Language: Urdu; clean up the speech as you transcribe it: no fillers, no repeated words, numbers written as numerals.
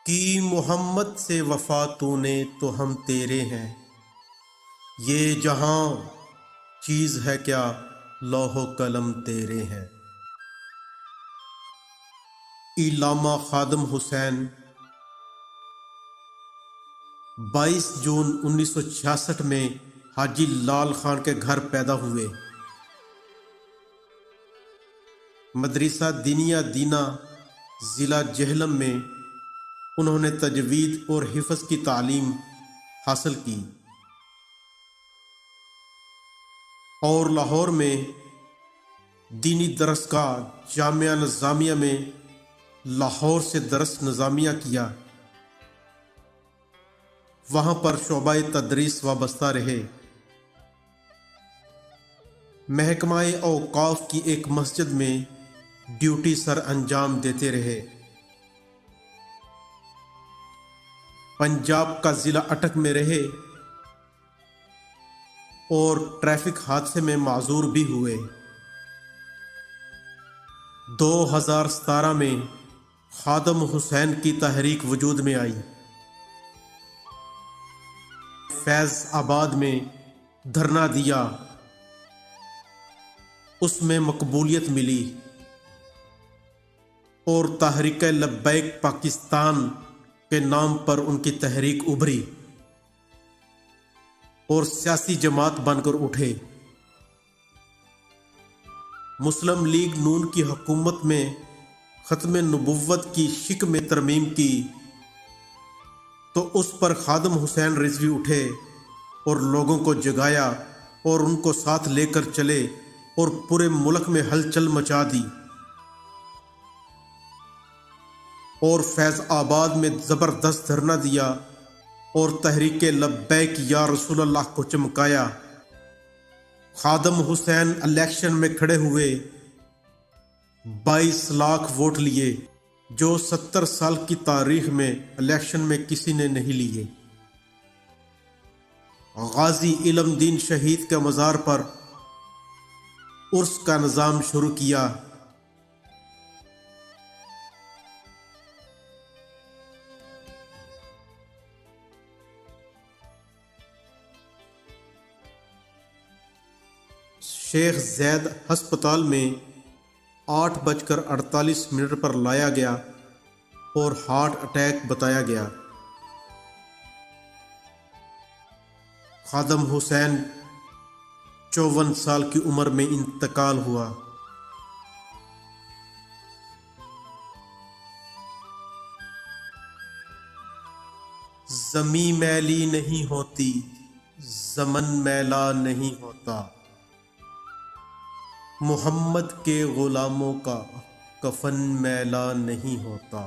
کی محمد سے وفا تو نے تو ہم تیرے ہیں، یہ جہاں چیز ہے کیا لوح و قلم تیرے ہیں۔ علامہ خادم حسین 22 جون 1966 میں حاجی لال خان کے گھر پیدا ہوئے۔ مدرسہ دینیہ دینا ضلع جہلم میں انہوں نے تجوید اور حفظ کی تعلیم حاصل کی اور لاہور میں دینی درسگاہ جامعہ نظامیہ میں لاہور سے درس نظامیہ کیا۔ وہاں پر شعبہ تدریس وابستہ رہے۔ محکمہ اوقاف کی ایک مسجد میں ڈیوٹی سر انجام دیتے رہے۔ پنجاب کا ضلع اٹک میں رہے اور ٹریفک حادثے میں معذور بھی ہوئے۔ 2017 میں خادم حسین کی تحریک وجود میں آئی۔ فیض آباد میں دھرنا دیا، اس میں مقبولیت ملی اور تحریک لبیک پاکستان کے نام پر ان کی تحریک ابھری اور سیاسی جماعت بن کر اٹھے۔ مسلم لیگ نون کی حکومت میں ختم نبوت کی شک میں ترمیم کی تو اس پر خادم حسین رضوی اٹھے اور لوگوں کو جگایا اور ان کو ساتھ لے کر چلے اور پورے ملک میں ہلچل مچا دی اور فیض آباد میں زبردست دھرنا دیا اور تحریک لبیک یا رسول اللہ کو چمکایا۔ خادم حسین الیکشن میں کھڑے ہوئے، 22 لاکھ ووٹ لیے، جو 70 سال کی تاریخ میں الیکشن میں کسی نے نہیں لیے۔ غازی علم دین شہید کے مزار پر عرس کا نظام شروع کیا۔ شیخ زید ہسپتال میں 8:48 پر لایا گیا اور ہارٹ اٹیک بتایا گیا۔ خادم حسین 54 سال کی عمر میں انتقال ہوا۔ زمیں میلی نہیں ہوتی، زمن میلا نہیں ہوتا، محمد کے غلاموں کا کفن میلا نہیں ہوتا۔